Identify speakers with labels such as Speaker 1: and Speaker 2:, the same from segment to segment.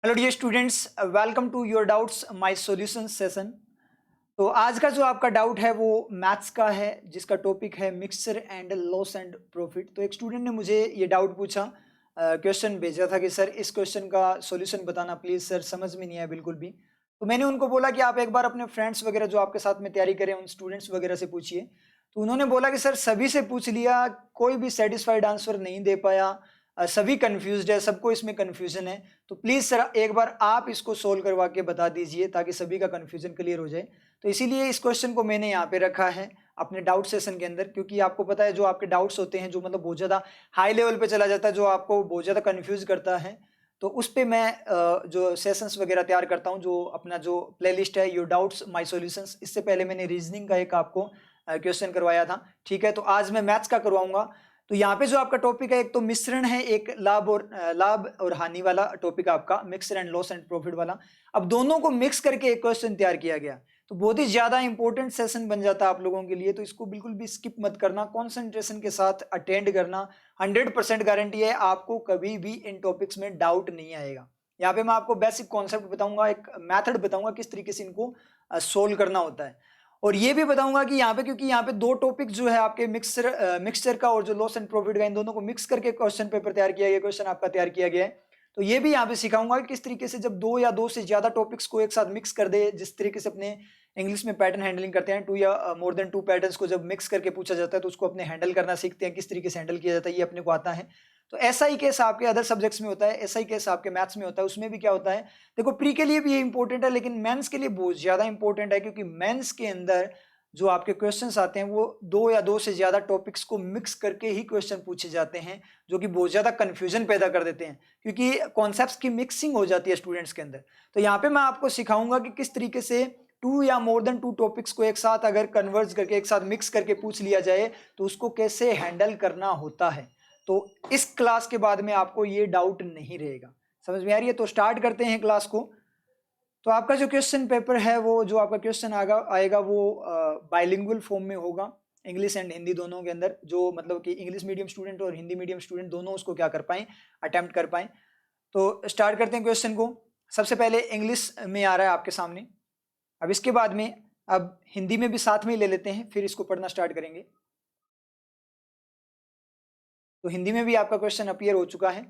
Speaker 1: Hello dear students, welcome to your doubts my solution session. तो आज का जो आपका डाउट है वो मैथ्स का है, जिसका टॉपिक है mixture and loss and profit. तो एक स्टूडेंट ने मुझे ये डाउट पूछा, क्वेश्चन भेजा था कि सर इस क्वेश्चन का सॉल्यूशन बताना प्लीज़ सर, समझ में नहीं आया बिल्कुल भी। तो मैंने उनको बोला कि आप एक बार अपने फ्रेंड्स वगैरह जो आपके साथ में तैयारी करें उन स्टूडेंट्स वगैरह से पूछिए। तो उन्होंने बोला कि सर सभी से पूछ लिया, कोई भी सेटिस्फाइड आंसर नहीं दे पाया, सभी कंफ्यूज्ड है, सबको इसमें कंफ्यूजन है। तो प्लीज़ सर एक बार आप इसको सोल्व करवा के बता दीजिए ताकि सभी का कंफ्यूजन क्लियर हो जाए। तो इसीलिए इस क्वेश्चन को मैंने यहाँ पे रखा है अपने डाउट सेशन के अंदर, क्योंकि आपको पता है जो आपके डाउट्स होते हैं जो मतलब बहुत ज़्यादा हाई लेवल पे चला जाता है, जो आपको बहुत ज़्यादा कंफ्यूज करता है, तो उस पे मैं जो सेशंस वगैरह तैयार करता हूँ, जो अपना जो प्लेलिस्ट है योर डाउट्स माय सॉल्यूशंस, इससे पहले मैंने रीजनिंग का एक आपको क्वेश्चन करवाया था। ठीक है, तो आज मैं मैथ्स का करवाऊंगा। तो यहाँ पे जो आपका टॉपिक है, एक तो मिश्रण है, एक लाभ और हानि वाला टॉपिक आपका, mixer and loss and profit वाला। अब दोनों को मिक्स करके एक क्वेश्चन तैयार किया गया, तो बहुत ही ज्यादा इंपॉर्टेंट सेशन बन जाता है आप लोगों के लिए। तो इसको बिल्कुल भी स्किप मत करना, कॉन्सेंट्रेशन के साथ अटेंड करना। 100% गारंटी है आपको कभी भी इन टॉपिक्स में डाउट नहीं आएगा। यहाँ पे मैं आपको बेसिक कॉन्सेप्ट बताऊंगा, एक मेथड बताऊंगा किस तरीके से इनको सोल्व करना होता है। और ये भी बताऊंगा कि यहाँ पे, क्योंकि यहाँ पे दो टॉपिक जो है आपके मिक्सचर का और जो लॉस एंड प्रॉफिट का, इन दोनों को मिक्स करके क्वेश्चन पेपर तैयार किया गया, क्वेश्चन आपका तैयार किया गया है। तो ये भी यहाँ पे सिखाऊंगा कि किस तरीके से जब दो या दो से ज्यादा टॉपिक्स को एक साथ मिक्स कर दे, जिस तरीके से अपने इंग्लिश में पैटर्न हैंडलिंग करते हैं, टू या मोर देन टू पैटर्न्स को जब मिक्स करके पूछा जाता है तो उसको अपने हैंडल करना सीखते हैं, किस तरीके से हैंडल किया जाता है ये अपने को आता है। तो ऐसा ही केस आपके अदर सब्जेक्ट्स में होता है, ऐसा ही केस आपके मैथ्स में होता है। उसमें भी क्या होता है, देखो प्री के लिए भी ये इंपॉर्टेंट है, लेकिन मेंस के लिए बहुत ज्यादा इंपॉर्टेंट है, क्योंकि मेंस के अंदर जो आपके क्वेश्चंस आते हैं वो दो या दो से ज्यादा टॉपिक्स को मिक्स करके ही क्वेश्चन पूछे जाते हैं, जो कि बहुत ज्यादा कंफ्यूजन पैदा कर देते हैं, क्योंकि कॉन्सेप्ट्स की मिक्सिंग हो जाती है स्टूडेंट्स के अंदर। तो यहाँ पे मैं आपको सिखाऊंगा कि किस तरीके से टू या मोर देन टू टॉपिक्स को एक साथ अगर कन्वर्ज करके एक साथ मिक्स करके पूछ लिया जाए तो उसको कैसे हैंडल करना होता है। तो इस क्लास के बाद में आपको ये डाउट नहीं रहेगा। समझ में आ रही है? तो स्टार्ट करते हैं क्लास को। तो आपका जो क्वेश्चन पेपर है, वो जो आपका क्वेश्चन आएगा वो बाइलिंगुअल फॉर्म में होगा, इंग्लिश एंड हिंदी दोनों के अंदर, जो मतलब कि इंग्लिश मीडियम स्टूडेंट और हिंदी मीडियम स्टूडेंट दोनों उसको क्या कर पाएं, अटेम्प्ट कर पाएं। तो स्टार्ट करते हैं क्वेश्चन को। सबसे पहले इंग्लिश में आ रहा है आपके सामने, अब इसके बाद में अब हिंदी में भी साथ में ही ले लेते हैं, फिर इसको पढ़ना स्टार्ट करेंगे। तो हिंदी में भी आपका क्वेश्चन अपीयर हो चुका है।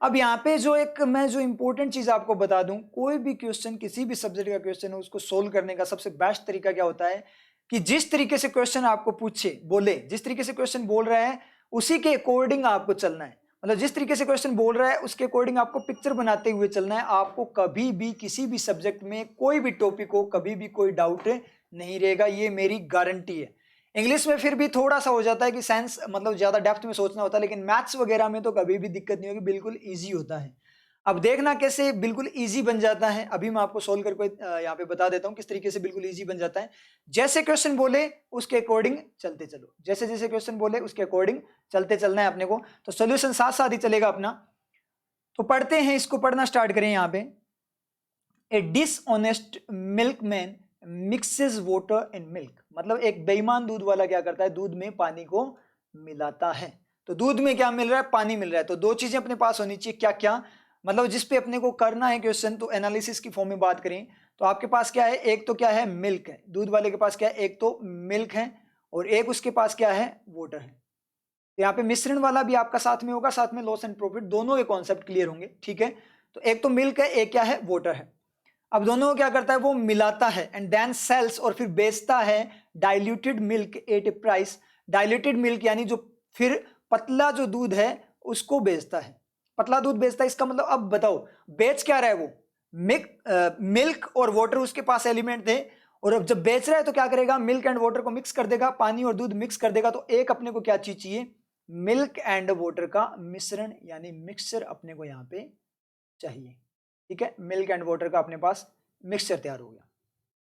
Speaker 1: अब यहाँ पे जो एक मैं जो इंपॉर्टेंट चीज आपको बता दूं, कोई भी क्वेश्चन किसी भी सब्जेक्ट का क्वेश्चन है उसको सोल्व करने का सबसे बेस्ट तरीका क्या होता है कि जिस तरीके से क्वेश्चन आपको पूछे बोले, जिस तरीके से क्वेश्चन बोल रहा है उसी के अकॉर्डिंग आपको चलना है। मतलब जिस तरीके से क्वेश्चन बोल रहा है उसके अकॉर्डिंग आपको पिक्चर बनाते हुए चलना है। आपको कभी भी किसी भी सब्जेक्ट में कोई भी टॉपिक हो, कभी भी कोई डाउट नहीं रहेगा, ये मेरी गारंटी है। इंग्लिश में फिर भी थोड़ा सा हो जाता है कि साइंस मतलब ज्यादा डेप्थ में सोचना होता है, लेकिन मैथ्स वगैरह में तो कभी भी दिक्कत नहीं होगी, बिल्कुल इजी होता है। अब देखना कैसे बिल्कुल इजी बन जाता है, अभी मैं आपको सोल्व करके यहाँ पे बता देता हूँ किस तरीके से बिल्कुल इजी बन जाता है। जैसे क्वेश्चन बोले उसके अकॉर्डिंग चलते चलो, जैसे जैसे क्वेश्चन बोले उसके अकॉर्डिंग चलते चलना है अपने को। तो सोल्यूशन साथ साथ ही चलेगा अपना। तो पढ़ते हैं, इसको पढ़ना स्टार्ट करें। यहाँ पे ए dishonest milkman mixes water in milk, मतलब एक बेईमान दूध वाला क्या करता है, दूध में पानी को मिलाता है। तो दूध में क्या मिल रहा है, पानी मिल रहा है। तो दो चीजें अपने पास होनी चाहिए, क्या क्या, मतलब जिस पे अपने को करना है क्वेश्चन। तो एनालिसिस की फॉर्म में बात करें तो आपके पास क्या है, एक तो क्या है मिल्क है, दूध वाले के पास क्या है, एक तो मिल्क है और एक उसके पास क्या है, वाटर है। तो यहाँ पे मिश्रण वाला भी आपका साथ में होगा, साथ में लॉस एंड प्रॉफिट, दोनों के कॉन्सेप्ट क्लियर होंगे। ठीक है, तो एक तो मिल्क है, एक क्या है, वाटर है। अब दोनों को क्या करता है, वो मिलाता है एंड देन सेल्स, और फिर बेचता है डाइल्यूटेड मिल्क एट ए प्राइस। डाइल्यूटेड मिल्क यानी जो फिर पतला जो दूध है उसको बेचता है, पतला दूध बेचता है। इसका मतलब अब बताओ बेच क्या रहा है वो, मिल्क और वाटर उसके पास एलिमेंट थे, और अब जब बेच रहा है तो क्या करेगा, मिल्क एंड वाटर को मिक्स कर देगा, पानी और दूध मिक्स कर देगा। तो एक अपने को क्या चीज चाहिए, मिल्क एंड वाटर का मिश्रण यानी मिक्सचर अपने को यहाँ पे चाहिए। ठीक है, मिल्क एंड वाटर का अपने पास मिक्सचर तैयार हो गया।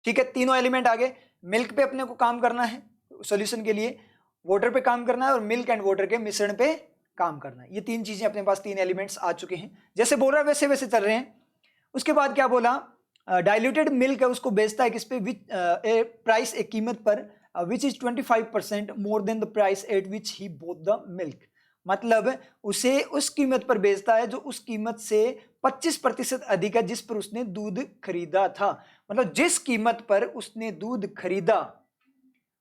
Speaker 1: ठीक है, तीनों एलिमेंट आ गए। मिल्क पे अपने को काम करना है सॉल्यूशन के लिए, वाटर पे काम करना है और मिल्क एंड वाटर के मिश्रण पे काम करना है। ये तीन चीजें अपने पास, तीन एलिमेंट्स आ चुके हैं। जैसे बोल रहा है वैसे वैसे चल रहे हैं। उसके बाद क्या बोला, डाइल्यूटेड मिल्क है उसको बेचता है किस पे, विच ए प्राइस, एक कीमत पर, which is 25% more than the price at which he boat the milk. मतलब उसे उस कीमत पर बेचता है जो उस कीमत से 25% अधिक है जिस पर उसने दूध खरीदा था। मतलब जिस कीमत पर उसने दूध खरीदा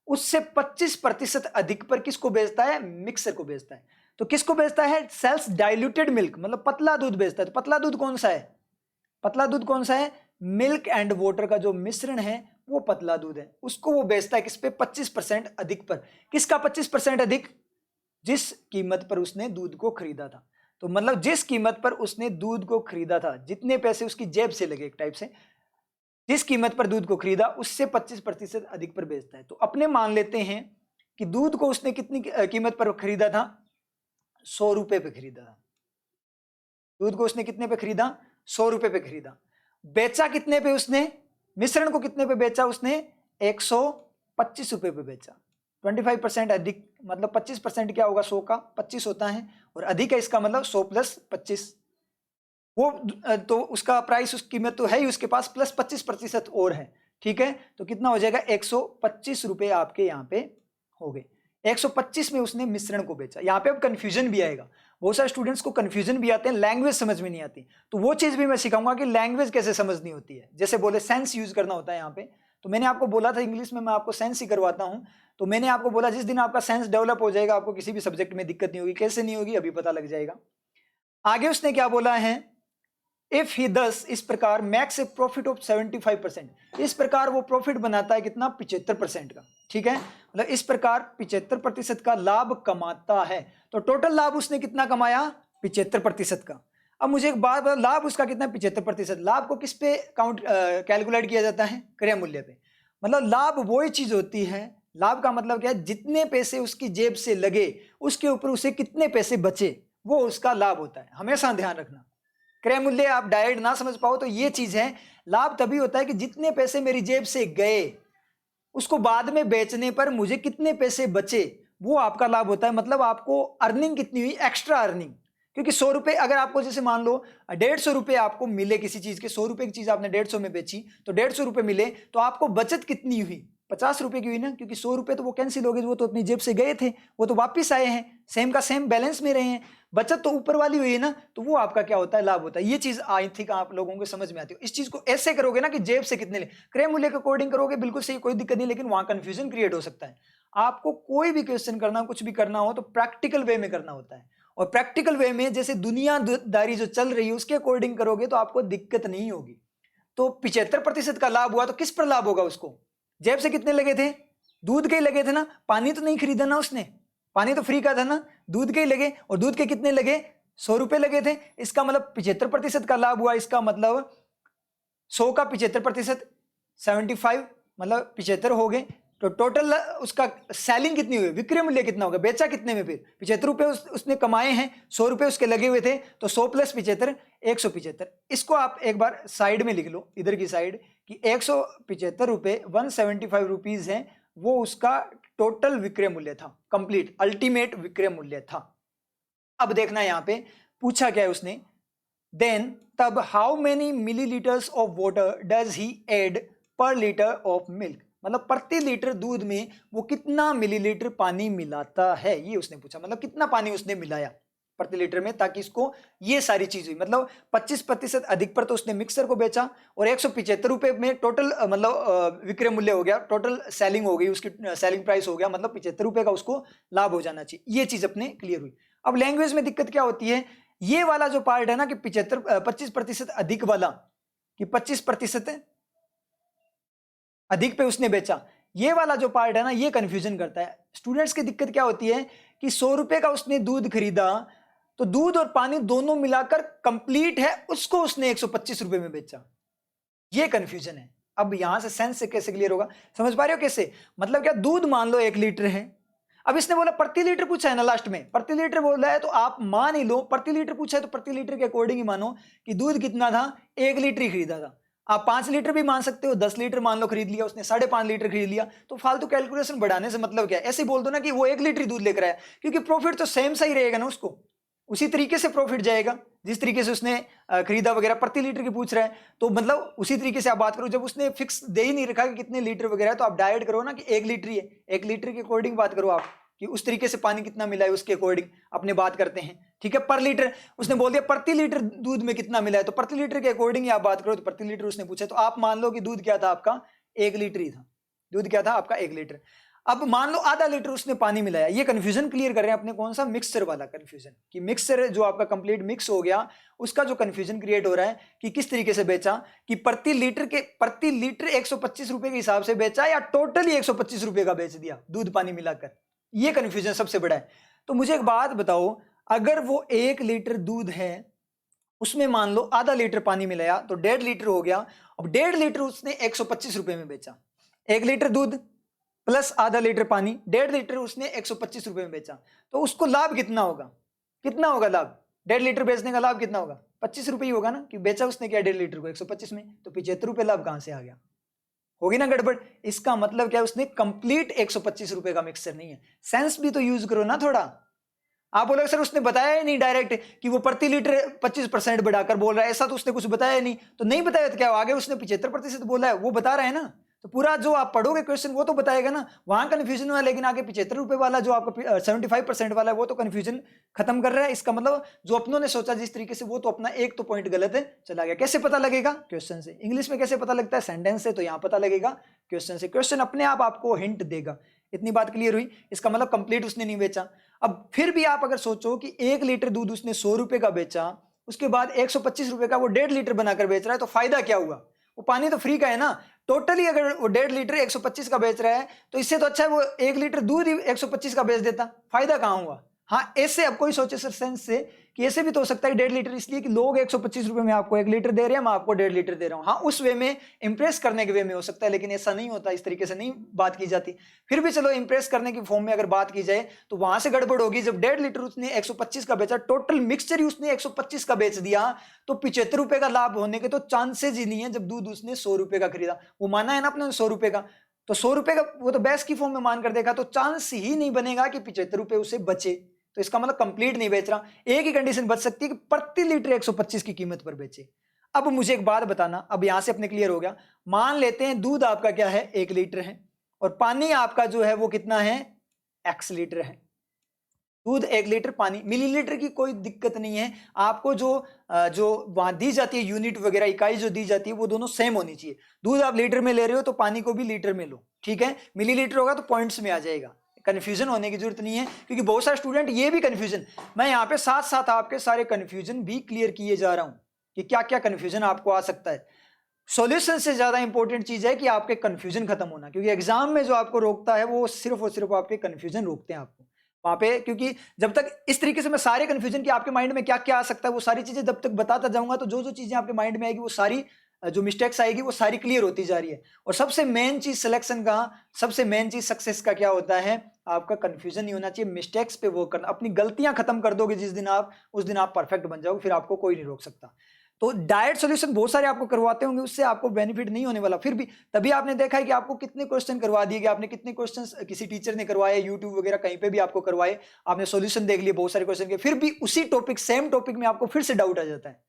Speaker 1: उससे 25% अधिक पर किसको बेचता है? मिक्सर को बेचता है। तो किसको बेचता है? सेल्स डाइल्यूटेड मिल्क, मतलब पतला दूध बेचता है। तो पतला दूध कौन सा है? पतला दूध कौन सा है? मिल्क एंड वाटर का जो मिश्रण है वो पतला दूध है, उसको वो बेचता है किस पे? 25% अधिक पर। किसका 25% अधिक? जिस कीमत पर उसने दूध को खरीदा था। तो मतलब जिस कीमत पर उसने दूध को खरीदा था, जितने पैसे उसकी जेब से लगे एक टाइप से, जिस कीमत पर दूध को खरीदा उससे 25% अधिक पर बेचता है। तो अपने मान लेते हैं कि दूध को उसने कितनी कीमत पर खरीदा था? 100 रुपए पे खरीदा था। दूध को उसने कितने पे खरीदा? 100 रुपए पे खरीदा। बेचा कितने पे उसने? मिश्रण को कितने पे बेचा उसने? 125 रुपए पे बेचा। 25% अधिक, मतलब 25% क्या होगा? 100 का 25 होता है, और अधिक है इसका मतलब 100 प्लस 25, वो तो उसका प्राइस, उस कीमत तो है ही उसके पास, प्लस 25% और है। ठीक है, तो कितना हो जाएगा? 125 रुपए आपके यहाँ पे हो गए। 125 में उसने मिश्रण को बेचा। यहाँ पे अब कंफ्यूजन भी आएगा, बहुत सारे स्टूडेंट्स को कंफ्यूजन भी आते हैं, लैंग्वेज समझ में नहीं आती। तो वो चीज भी मैं सिखाऊंगा कि लैंग्वेज कैसे समझनी होती है। जैसे बोले सेंस यूज करना होता है यहाँ पे, तो मैंने आपको बोला था इंग्लिश में मैं आपको सेंस ही करवाता हूँ। तो मैंने आपको बोला जिस दिन आपका सेंस डेवलप हो जाएगा आपको किसी भी सब्जेक्ट में दिक्कत नहीं होगी। कैसे नहीं होगी अभी पता लग जाएगा। आगे उसने क्या बोला है? इफ ही दस, इस प्रकार मैक्स ए प्रॉफिट ऑफ 75%, इस प्रकार वो प्रॉफिट बनाता है कितना? 75% का। ठीक है, मतलब इस प्रकार 75% का लाभ कमाता है। तो टोटल लाभ उसने कितना कमाया? 75% का। अब मुझे एक बात बता, लाभ उसका कितना? 75%। लाभ को किस पे काउंट कैलकुलेट किया जाता है? क्रय मूल्य पे। मतलब लाभ वही चीज होती है, लाभ का मतलब क्या है? जितने पैसे उसकी जेब से लगे उसके ऊपर उसे कितने पैसे बचे, वो उसका लाभ होता है। हमेशा ध्यान रखना, क्रय मूल्य आप डायरेक्ट ना समझ पाओ तो ये चीज है। लाभ तभी होता है कि जितने पैसे मेरी जेब से गए उसको बाद में बेचने पर मुझे कितने पैसे बचे, वो आपका लाभ होता है। मतलब आपको अर्निंग कितनी हुई? Extra earning. क्योंकि 100 रुपए अगर आपको, जैसे मान लो 150 रुपए आपको मिले किसी चीज के, 100 रुपए की चीज आपने 150 में बेची तो 150 रुपए मिले, तो आपको बचत कितनी हुई? 50 रुपए की हुई ना, क्योंकि 100 रुपए तो वो कैंसिल हो गए, वो तो अपनी जेब से गए थे, वो तो वापिस आए हैं, सेम का सेम बैलेंस में रहे हैं, बचत तो ऊपर वाली हुई है ना, तो वो आपका क्या होता है? लाभ होता है। ये चीज आई थिंक आप लोगों को समझ में आती है। इस चीज को ऐसे करोगे ना कि जेब से कितने ले, क्रय मूल्य के अकॉर्डिंग करोगे बिल्कुल सही, कोई दिक्कत नहीं, लेकिन वहां कंफ्यूजन क्रिएट हो सकता है। आपको कोई भी क्वेश्चन करना, कुछ भी करना हो तो प्रैक्टिकल वे में करना होता है, और प्रैक्टिकल वे में जैसे दुनियादारी जो चल रही है उसके अकॉर्डिंग करोगे तो आपको दिक्कत नहीं होगी। तो 75% का लाभ हुआ तो किस पर लाभ होगा उसको? जेब से कितने लगे थे? दूध के ही लगे थे ना, पानी तो नहीं खरीदा ना उसने, पानी तो फ्री का था ना, दूध के ही लगे, और दूध के कितने लगे? 100 रुपए लगे थे। इसका मतलब 75% का लाभ हुआ। इसका मतलब 100 का 75%, 75, मतलब 75 हो गए। तो टोटल उसका सेलिंग कितनी हुई? विक्रय मूल्य कितना होगा? बेचा कितने में? फिर 75 रुपए उसने कमाए हैं, 100 रुपए उसके लगे हुए थे, तो 100 प्लस 75, 175। इसको आप एक बार साइड में लिख लो, इधर की साइड, कि 175 रुपए 175 रुपीज है, वो उसका टोटल विक्रय मूल्य था, कंप्लीट अल्टीमेट विक्रय मूल्य था। अब देखना यहां पे पूछा क्या है उसने, देन तब how many millilitres of water does he add per litre of milk, मतलब प्रति लीटर दूध में वो कितना मिलीलीटर पानी मिलाता है, ये उसने पूछा। मतलब कितना पानी उसने मिलाया प्रति लीटर में, ताकि इसको ये सारी चीज हुई। मतलब 25% अधिक पर तो उसने मिक्सर को बेचा, और 175 रुपए में टोटल मतलब विक्रय मूल्य हो गया, टोटल सेलिंग हो गई, उसकी सेलिंग प्राइस हो गया, मतलब 75 रुपए का उसको लाभ हो जाना चाहिए। ये चीज अपने क्लियर हुई। अब लैंग्वेज में दिक्कत क्या होती है? ये वाला जो पार्ट है ना कि 25% अधिक वाला, कि 25% अधिक पे उसने बेचा, ये वाला जो पार्ट है ना, ये कंफ्यूजन करता है स्टूडेंट्स की। दिक्कत क्या होती है कि 100 रुपए का उसने दूध खरीदा, तो दूध और पानी दोनों मिलाकर कंप्लीट है, उसको उसने 125 रुपए में बेचा। ये कंफ्यूजन है। अब यहां से सेंस से कैसे क्लियर होगा, समझ पा रहे हो कैसे? मतलब क्या, दूध मान लो 1 लीटर है, अब इसने बोला प्रति लीटर पूछा है ना, लास्ट में प्रति लीटर बोला है, तो आप मान ही लो प्रति लीटर पूछा है तो प्रति लीटर के अकॉर्डिंग ही मानो कि दूध कितना था? 1 लीटर ही खरीदा था। आप 5 लीटर भी मान सकते हो, 10 लीटर मान लो खरीद लिया उसने, 5.5 लीटर खरीद लिया, तो फालतू कैलकुलेशन बढ़ाने से मतलब क्या है? ऐसे बोल दो ना कि वो 1 लीटर ही दूध लेकर आया, क्योंकि प्रॉफिट तो सेम सा ही रहेगा ना, उसको उसी तरीके से प्रॉफिट जाएगा जिस तरीके से उसने खरीदा वगैरह। प्रति लीटर की पूछ रहा है तो मतलब उसी तरीके से आप बात करो। जब उसने फिक्स दे ही नहीं रखा कि कितने लीटर वगैरह, तो आप डायरेक्ट करो ना कि 1 लीटर ही है, 1 लीटर के अकॉर्डिंग बात करो आप। कि उस तरीके से पानी कितना मिला है उसके अकॉर्डिंग अपने बात करते हैं, ठीक है। पर लीटर उसने बोल दिया प्रति लीटर दूध में कितना मिला है, तो प्रति लीटर के अकॉर्डिंग आप बात करो, तो प्रति लीटर उसने पूछा, तो आप मान लो कि दूध क्या था आपका 1 लीटर ही था, दूध क्या था आपका 1 लीटर। अब मान लो आधा लीटर उसने पानी मिलाया, ये कंफ्यूजन क्लियर कर रहे हैं अपने, कौन सा, मिक्सचर वाला कंफ्यूजन, कि मिक्सचर जो आपका कंप्लीट मिक्स हो गया उसका जो कंफ्यूजन क्रिएट हो रहा है कि किस तरीके से बेचा, कि प्रति लीटर 125 रुपए के हिसाब से बेचा या टोटली 125 रुपए का बेच दिया दूध पानी मिलाकर, ये कंफ्यूजन सबसे बड़ा है। तो मुझे एक बात बताओ, अगर वो 1 लीटर दूध है उसमें मान लो आधा लीटर पानी मिलाया तो 1.5 लीटर हो गया। अब 1.5 लीटर उसने 125 रुपए में बेचा, 1 लीटर दूध प्लस आधा लीटर पानी, 1.5 लीटर उसने 125 रुपए में बेचा, तो उसको लाभ कितना होगा, कितना होगा लाभ, 1.5 लीटर बेचने का लाभ कितना होगा, 25 रुपए ही होगा ना, कि बेचा उसने क्या 1.5 लीटर को 125 में, तो 75 रुपए लाभ कहां से आ गया, होगी ना गड़बड़। इसका मतलब क्या है, उसने कंप्लीट 125 रुपए का मिक्सचर नहीं है। सेंस भी तो यूज करो ना थोड़ा। आप बोलोगे सर उसने बताया ही नहीं डायरेक्ट कि वो प्रति लीटर 25% बढ़ाकर बोल रहा है, ऐसा तो उसने कुछ बताया नहीं, तो नहीं बताया तो क्या आगे उसने 75% बोला है, वो बता रहा है ना, तो पूरा जो आप पढ़ोगे क्वेश्चन वो तो बताएगा ना, वहां कंफ्यूजन हुआ, लेकिन आगे 75 रुपए वाला जो आपका 75% वाला है वो तो कंफ्यूजन खत्म कर रहा है। इसका मतलब जो अपनों ने सोचा जिस तरीके से, वो तो अपना एक तो पॉइंट गलत है, चला गया। कैसे पता लगेगा, क्वेश्चन से। इंग्लिश में कैसे पता लगता है, सेंटेंस से, तो यहाँ पता लगेगा क्वेश्चन से। क्वेश्चन अपने आप आपको हिंट देगा। इतनी बात क्लियर हुई, इसका मतलब कंप्लीट उसने नहीं बेचा। अब फिर भी आप अगर सोचो कि 1 लीटर दूध उसने 100 रुपए का बेचा, उसके बाद 125 रुपए का वो 1.5 लीटर बनाकर बेच रहा है, तो फायदा क्या हुआ, वो पानी तो फ्री का है ना। टोटली अगर वो 1.5 लीटर 125 का बेच रहा है, तो इससे तो अच्छा है वो 1 लीटर दूध ही 125 का बेच देता, फायदा कहां हुआ। हाँ, ऐसे अब कोई सोचे सर सेंस से कि ऐसे भी तो हो सकता है 1.5 लीटर, इसलिए कि लोग 125 रुपए में आपको 1 लीटर दे रहे हैं, मैं आपको 1.5 लीटर दे रहा हूं। हाँ, उस वे में इंप्रेस करने के वे में हो सकता है, लेकिन ऐसा नहीं होता, इस तरीके से नहीं बात की जाती। फिर भी चलो इंप्रेस करने की फॉर्म में अगर बात की जाए तो वहां से गड़बड़ होगी। जब 1.5 लीटर उसने 125 का बेचा, टोटल मिक्सचर ही उसने 125 का बेच दिया, तो 75 रुपए का लाभ होने के तो चांसेज ही नहीं है, जब दूध उसने 100 रुपए का खरीदा। वो माना है ना अपने 100 रुपए का, तो 100 रुपए का वो तो बेस की फॉर्म में मान कर देखा, तो चांस ही नहीं बनेगा कि 75 रुपए उसे बचे। तो इसका मतलब कंप्लीट नहीं बेच रहा। एक ही कंडीशन बच सकती है कि प्रति लीटर 125 की कीमत पर बेचे। अब मुझे एक बात बताना, अब यहां से अपने क्लियर हो गया। मान लेते हैं दूध आपका क्या है 1 लीटर है, और पानी आपका जो है वो कितना है x लीटर है। दूध 1 लीटर, पानी मिलीलीटर की कोई दिक्कत नहीं है। आपको जो वहां दी जाती है यूनिट वगैरह, इकाई जो दी जाती है, वो दोनों सेम होनी चाहिए। दूध आप लीटर में ले रहे हो तो पानी को भी लीटर में लो, ठीक है। मिलीलीटर होगा तो पॉइंट्स में आ जाएगा, कंफ्यूजन होने की जरूरत नहीं है, क्योंकि बहुत सारे स्टूडेंट ये भी कंफ्यूजन, मैं यहाँ पे साथ साथ आपके सारे कंफ्यूजन भी क्लियर किए जा रहा हूं कि क्या क्या कंफ्यूजन आपको आ सकता है। सॉल्यूशन से ज्यादा इंपॉर्टेंट चीज है कि आपके कंफ्यूजन खत्म होना, क्योंकि एग्जाम में जो आपको रोकता है वो सिर्फ और सिर्फ आपके कंफ्यूजन रोकते हैं आपको वहां पे। क्योंकि जब तक इस तरीके से मैं सारे कंफ्यूजन की आपके माइंड में क्या क्या आ सकता है वो सारी चीजें जब तक बताता जाऊंगा, तो जो जो चीजें आपके माइंड में आएगी वो सारी जो मिस्टेक्स आएगी वो सारी क्लियर होती जा रही है। और सबसे मेन चीज सिलेक्शन का, सबसे मेन चीज सक्सेस का क्या होता है, आपका कंफ्यूजन नहीं होना चाहिए, मिस्टेक्स पे वर्क करना। अपनी गलतियां खत्म कर दोगे जिस दिन आप, उस दिन आप परफेक्ट बन जाओगे, फिर आपको कोई नहीं रोक सकता। तो डायरेक्ट सॉल्यूशन बहुत सारे आपको करवाते होंगे, उससे आपको बेनिफिट नहीं होने वाला। फिर भी तभी आपने देखा है कि आपको कितने क्वेश्चन करवा दिए गए, आपने कितने क्वेश्चन किसी टीचर ने करवाए, यूट्यूब वगैरह कहीं पे भी आपको करवाए, आपने सॉल्यूशन देख लिए बहुत सारे क्वेश्चन के, फिर भी उसी टॉपिक, सेम टॉपिक में आपको फिर से डाउट आ जाता है।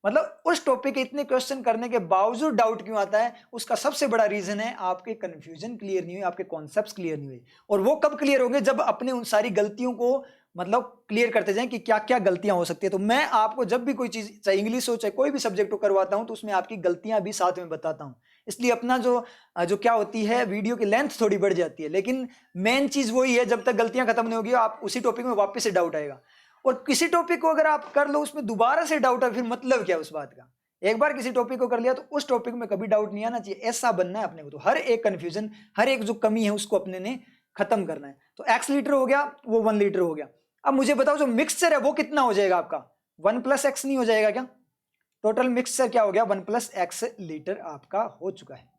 Speaker 1: मतलब उस टॉपिक के इतने क्वेश्चन करने के बावजूद डाउट क्यों आता है, उसका सबसे बड़ा रीजन है आपके कंफ्यूजन क्लियर नहीं हुए, आपके कॉन्सेप्ट्स क्लियर नहीं हुए। और वो कब क्लियर होंगे, जब अपने उन सारी गलतियों को मतलब क्लियर करते जाएं कि क्या क्या गलतियां हो सकती है। तो मैं आपको जब भी कोई चीज, चाहे इंग्लिश हो चाहे कोई भी सब्जेक्ट को करवाता हूं, तो उसमें आपकी गलतियां भी साथ में बताता हूं। इसलिए अपना जो क्या होती है, वीडियो की लेंथ थोड़ी बढ़ जाती है, लेकिन मेन चीज वही है, जब तक गलतियां खत्म नहीं होगी आप उसी टॉपिक में वापस से डाउट आएगा। और किसी टॉपिक को अगर आप कर लो, उसमें दोबारा से डाउट है, फिर मतलब क्या उस बात का। एक बार किसी टॉपिक को कर लिया तो उस टॉपिक में कभी डाउट नहीं आना चाहिए, ऐसा बनना है अपने को। तो हर एक कंफ्यूजन, हर एक जो कमी है उसको अपने ने खत्म करना है। तो x लीटर हो गया, वो 1 लीटर हो गया। अब मुझे बताओ जो मिक्सचर है वो कितना हो जाएगा आपका, 1 + x नहीं हो जाएगा क्या। टोटल मिक्सचर क्या हो गया, 1 + x लीटर आपका हो चुका है।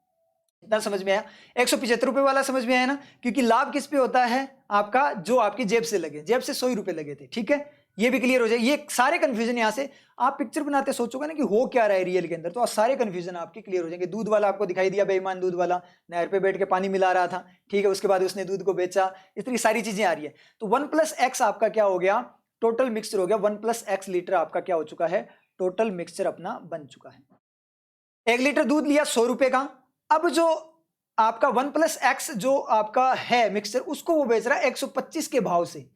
Speaker 1: इतना समझ में आया। 175 रुपए वाला समझ में आया ना, क्योंकि लाभ किस पे होता है आपका, जो आपकी जेब से लगे, जेब से 100 ही रुपए लगे थे, ठीक है। ये भी क्लियर हो जाए। ये सारे कंफ्यूजन यहां से आप पिक्चर बनाते सोचोगे ना कि हो क्या रहा है रियल के अंदर, तो सारे कंफ्यूजन आपके क्लियर हो जाएंगे। दूध वाला आपको दिखाई दिया, बेईमान दूध वाला नहर पे बैठ के पानी मिला रहा था, ठीक है, उसके बाद उसने दूध को बेचा, इस तरह सारी चीजें आ रही है। तो 1 + x आपका क्या हो गया, टोटल मिक्सचर हो गया। 1 + x लीटर आपका क्या हो चुका है, टोटल मिक्सचर अपना बन चुका है। 1 लीटर दूध लिया 100 रुपए का। अब जो आपका 1 प्लस एक्स जो आपका है मिक्सचर, उसको वो बेच रहा है 125 के भाव से।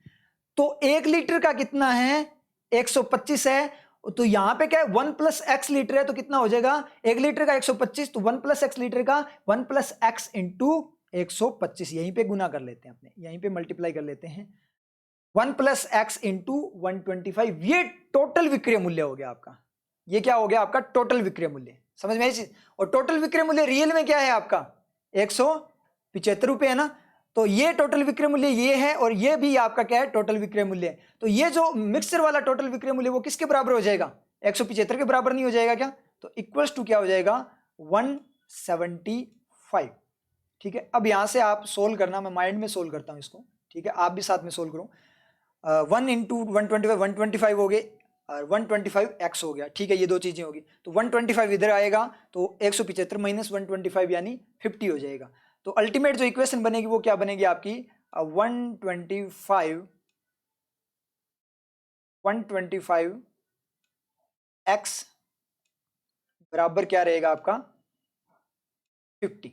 Speaker 1: तो 1 लीटर का कितना है, 125 है। तो यहां पे क्या है, 1 प्लस एक्स लीटर है, तो कितना हो जाएगा 1 लीटर का 125, तो 1 प्लस एक्स लीटर का 1 प्लस एक्स इंटू 125, यहीं पे गुना कर लेते हैं अपने, यहीं पे मल्टीप्लाई कर लेते हैं। 1 प्लस एक्स इंटू 125, ये टोटल विक्रय मूल्य हो गया आपका। ये क्या हो गया आपका टोटल विक्रय मूल्य, समझ में आई चीज। और टोटल विक्रय मूल्य रियल में क्या है आपका 175 रुपए है ना। तो ये टोटल विक्रय मूल्य ये है, और ये भी आपका क्या है टोटल विक्रय मूल्य। तो ये जो मिक्सर वाला टोटल विक्रय मूल्य वो किसके बराबर हो जाएगा, 175 के बराबर नहीं हो जाएगा क्या। तो इक्वल्स टू क्या हो जाएगा 175। ठीक है, अब यहां से आप सोल्व करना, मैं माइंड में सोल्व करता हूं इसको। ठीक है, आप भी साथ में सोल्व करो। 1 इंटू 125 हो गए, और 125 एक्स हो गया। ठीक है, ये दो चीजें होगी। तो 125 इधर आएगा, तो 175 माइनस 125 यानी 50 हो जाएगा। तो अल्टीमेट जो इक्वेशन बनेगी वो क्या बनेगी आपकी 125 एक्स बराबर क्या रहेगा आपका 50।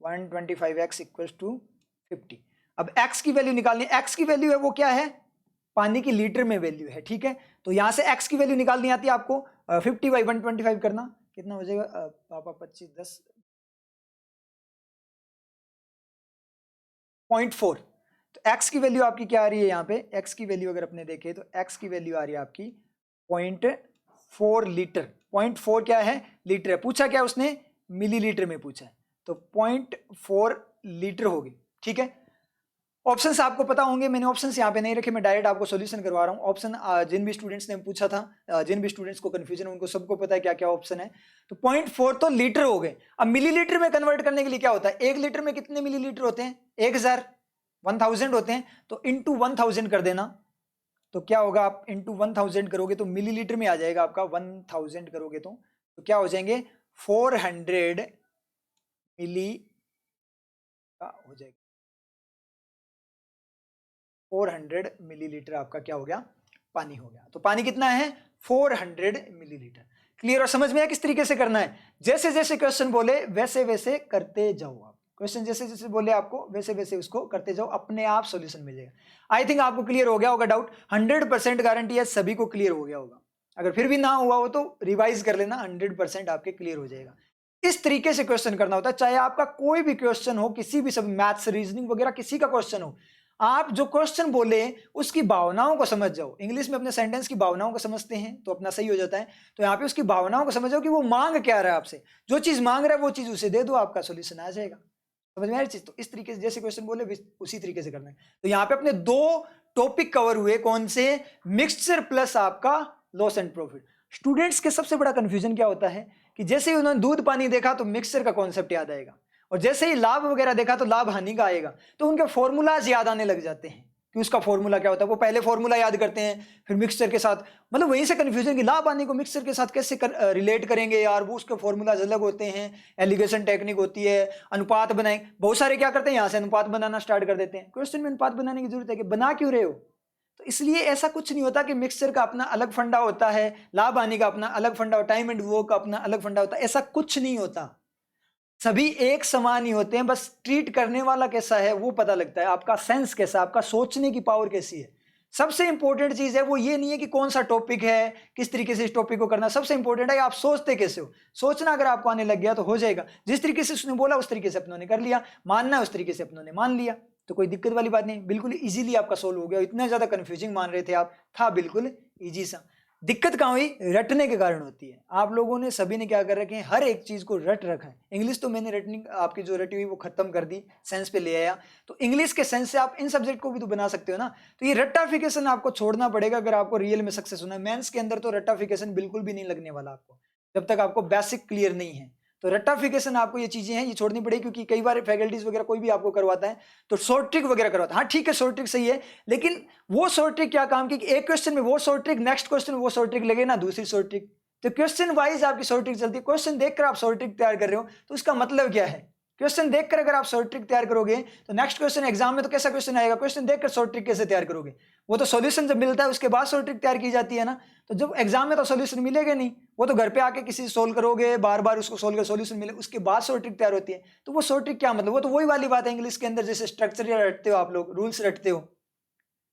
Speaker 1: 125 एक्स इक्वल्स टू 50। अब एक्स की वैल्यू निकालनी, एक्स की वैल्यू है वो क्या है, पानी की लीटर में वैल्यू है। ठीक है, तो यहां से एक्स की वैल्यू निकालनी आती है आपको, 50 बाई 125 करना, कितना हो जाएगा पापा 25 10 0.4। तो x की वैल्यू आपकी क्या आ रही है यहाँ पे, x की वैल्यू अगर अपने देखें तो x की वैल्यू आ रही है आपकी 0.4 लीटर। 0.4 क्या है लीटर है, पूछा क्या उसने मिलीलीटर में पूछा है, तो 0.4 लीटर होगी। ठीक है, ऑप्शंस आपको पता होंगे, मैंने ऑप्शंस यहाँ पे नहीं रखे, मैं डायरेक्ट आपको सॉल्यूशन करवा रहा हूँ। ऑप्शन जिन भी स्टूडेंट्स ने पूछा था, जिन भी स्टूडेंट्स को कंफ्यूजन है उनको सबको पता है क्या क्या ऑप्शन है। तो 0.4 तो लीटर हो गए। अब मिलीलीटर में कन्वर्ट करने के लिए क्या होता है, 1 लीटर में कितने मिलीलीटर होते हैं 1000 होते हैं, तो इंटू 1000 कर देना। तो क्या होगा, आप इंटू 1000 करोगे तो मिलीलीटर में आ जाएगा आपका, 1000 करोगे तो क्या हो जाएंगे 400 मिली का हो जाएगा, 400 मिलीलीटर आपका क्या हो गया पानी हो गया। तो पानी कितना है 400 मिलीलीटर। क्लियर और समझ में आया किस तरीके से करना है। जैसे जैसे क्वेश्चन बोले वैसे वैसे करते जाओ आप, क्वेश्चन जैसे जैसे बोले आपको वैसे वैसे उसको करते जाओ, अपने आप सॉल्यूशन मिल जाएगा। आई थिंक आपको क्लियर हो गया होगा डाउट, 100% गारंटी है सभी को क्लियर हो गया होगा। अगर फिर भी ना हुआ हो तो रिवाइज कर लेना, 100% आपके क्लियर हो जाएगा। इस तरीके से क्वेश्चन करना होता है, चाहे आपका कोई भी क्वेश्चन हो, किसी भी सब मैथ्स रीजनिंग वगैरह किसी का क्वेश्चन हो, आप जो क्वेश्चन बोले उसकी भावनाओं को समझ जाओ। इंग्लिश में अपने सेंटेंस की भावनाओं को समझते हैं तो अपना सही हो जाता है, तो यहाँ पे उसकी भावनाओं को समझ जाओ कि वो मांग क्या रहा है आपसे, जो चीज मांग रहा है वो चीज उसे दे दो, आपका सॉल्यूशन आ जाएगा। समझ में आ रही चीज। तो इस तरीके से जैसे क्वेश्चन बोले उसी तरीके से करना है। तो यहाँ पे अपने दो टॉपिक कवर हुए, कौन से, मिक्सचर प्लस आपका लॉस एंड प्रॉफिट। स्टूडेंट्स के सबसे बड़ा कंफ्यूजन क्या होता है कि जैसे ही उन्होंने दूध पानी देखा तो मिक्सचर का कॉन्सेप्ट याद आएगा, और जैसे ही लाभ वगैरह देखा तो लाभ हानि का आएगा, तो उनके फॉर्मूलाज याद आने लग जाते हैं कि उसका फॉर्मूला क्या होता है। वो पहले फॉर्मूला याद करते हैं, फिर मिक्सचर के साथ, मतलब वहीं से कंफ्यूजन कि लाभ हानि को मिक्सचर के साथ कैसे रिलेट करेंगे यार, वो उसके फॉर्मूलाज अलग होते हैं, एलिगेशन टेक्निक होती है, अनुपात बनाए, बहुत सारे क्या करते हैं यहाँ से अनुपात बनाना स्टार्ट कर देते हैं। क्वेश्चन में अनुपात बनाने की जरूरत है कि बना क्यों रहे हो। तो इसलिए ऐसा कुछ नहीं होता कि मिक्सचर का अपना अलग फंडा होता है, लाभ हानि का अपना अलग फंडा होता है, टाइम एंड वर्क का अपना अलग फंडा होता है, ऐसा कुछ नहीं होता। सभी एक समान ही होते हैं, बस ट्रीट करने वाला कैसा है वो पता लगता है, आपका सेंस कैसा, आपका सोचने की पावर कैसी है। सबसे इंपॉर्टेंट चीज है वो ये नहीं है कि कौन सा टॉपिक है, किस तरीके से इस टॉपिक को करना, सबसे इंपॉर्टेंट है आप सोचते कैसे हो। सोचना अगर आपको आने लग गया तो हो जाएगा, जिस तरीके से उसने बोला उस तरीके से अपनों ने कर लिया, मानना उस तरीके से अपनों ने मान लिया, तो कोई दिक्कत वाली बात नहीं, बिल्कुल इजीली आपका सोल्व हो गया। इतना ज्यादा कंफ्यूजिंग मान रहे थे आप, था बिल्कुल इजी सा। दिक्कत कहाँ हुई, रटने के कारण होती है। आप लोगों ने सभी ने क्या कर रखे हैं, हर एक चीज को रट रखा है। इंग्लिश तो मैंने रटनी आपकी जो रटी हुई वो खत्म कर दी, सेंस पे ले आया, तो इंग्लिश के सेंस से आप इन सब्जेक्ट को भी तो बना सकते हो ना। तो ये रट्टाफिकेशन आपको छोड़ना पड़ेगा अगर आपको रियल में सक्सेस होना है। मेंस के अंदर तो रट्टाफिकेशन बिल्कुल भी नहीं लगने वाला आपको, जब तक आपको बेसिक क्लियर नहीं है। तो रट्टाफिकेशन आपको ये चीजें हैं ये छोड़नी पड़ेगी, क्योंकि कई बार फैकल्टीज वगैरह कोई भी आपको करवाता है तो शॉर्ट ट्रिक वगैरह करवाता है। हाँ ठीक है, शॉर्ट ट्रिक सही है, लेकिन वो शॉर्ट ट्रिक क्या काम की कि एक क्वेश्चन में वो शॉर्ट ट्रिक, नेक्स्ट क्वेश्चन में वो शॉर्ट ट्रिक लगे ना दूसरी शॉर्ट ट्रिक, तो क्वेश्चन वाइज आपकी शॉर्ट ट्रिक चलती है। क्वेश्चन देखकर आप शॉर्ट ट्रिक तैयार कर रहे हो तो उसका मतलब क्या है, क्वेश्चन देखकर अगर आप शॉर्ट ट्रिक तैयार करोगे तो नेक्स्ट क्वेश्चन एग्जाम में तो कैसा क्वेश्चन आएगा, क्वेश्चन देखकर शॉर्ट ट्रिक कैसे तैयार करोगे? वो तो सॉल्यूशन जब मिलता है उसके बाद शॉर्ट ट्रिक तैयार की जाती है ना। तो जब एग्जाम में तो सॉल्यूशन मिलेगा नहीं, वो तो घर पे आके किसी से सोल्व करोगे, बार बार उसको सोल्व कर सॉल्यूशन मिले उसके बाद शॉर्ट ट्रिक तैयार होती है। तो वो शॉर्ट ट्रिक क्या मतलब, वो तो वही वाली बात है इंग्लिश के अंदर जैसे स्ट्रक्चर रटते हो आप लोग, रूल्स रटते हो,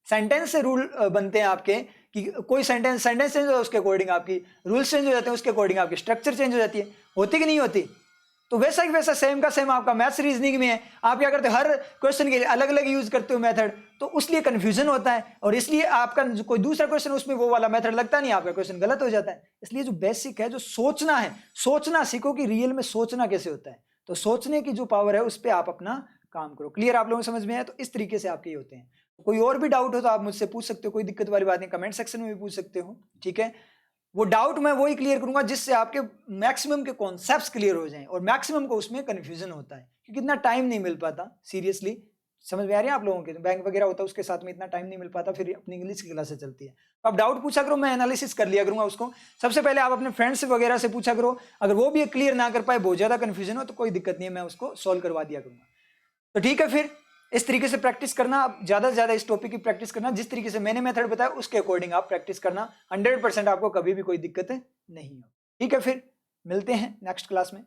Speaker 1: सेंटेंस से रूल बनते हैं आपके कि कोई सेंटेंस चेंज हो जाए उसके अकॉर्डिंग आपकी रूल्स चेंज हो जाते हैं, उसके अकॉर्डिंग आपकी स्ट्रक्चर चेंज हो जाती है, होती कि नहीं होती? तो वैसा ही वैसा सेम का सेम आपका मैथ्स रीजनिंग में है। आप क्या करते हो, हर क्वेश्चन के लिए अलग अलग यूज करते हो मेथड, तो उसलिए कंफ्यूजन होता है और इसलिए आपका जो कोई दूसरा क्वेश्चन उसमें वो वाला मेथड लगता नहीं, आपका क्वेश्चन गलत हो जाता है। इसलिए जो बेसिक है, जो सोचना है, सोचना सीखो कि रियल में सोचना कैसे होता है। तो सोचने की जो पावर है उस पर आप अपना काम करो। क्लियर आप लोगों को समझ में आया? तो इस तरीके से आपके होते हैं। कोई और भी डाउट हो तो आप मुझसे पूछ सकते हो, कोई दिक्कत वाली बात नहीं, कमेंट सेक्शन में भी पूछ सकते हो, ठीक है। वो डाउट मैं वही क्लियर करूंगा जिससे आपके मैक्सिमम के कॉन्सेप्ट्स क्लियर हो जाएं और मैक्सिमम को उसमें कंफ्यूजन होता है क्योंकि इतना टाइम नहीं मिल पाता। सीरियसली समझ में आ रही है आप लोगों के? बैंक वगैरह होता है उसके साथ में इतना टाइम नहीं मिल पाता, फिर अपनी इंग्लिश की क्लासेस चलती है। तो आप डाउट पूछा करो, मैं एनालिसिस कर लिया करूंगा उसको। सबसे पहले आप अपने फ्रेंड्स वगैरह से पूछा करो, अगर वो भी क्लियर ना कर पाए, बहुत ज्यादा कंफ्यूजन हो तो कोई दिक्कत नहीं है, मैं उसको सॉल्व करवा दिया करूंगा। तो ठीक है, फिर इस तरीके से प्रैक्टिस करना, आप ज्यादा से ज्यादा इस टॉपिक की प्रैक्टिस करना, जिस तरीके से मैंने मेथड बताया उसके अकॉर्डिंग आप प्रैक्टिस करना, 100% आपको कभी भी कोई दिक्कत नहीं हो। ठीक है, फिर मिलते हैं नेक्स्ट क्लास में।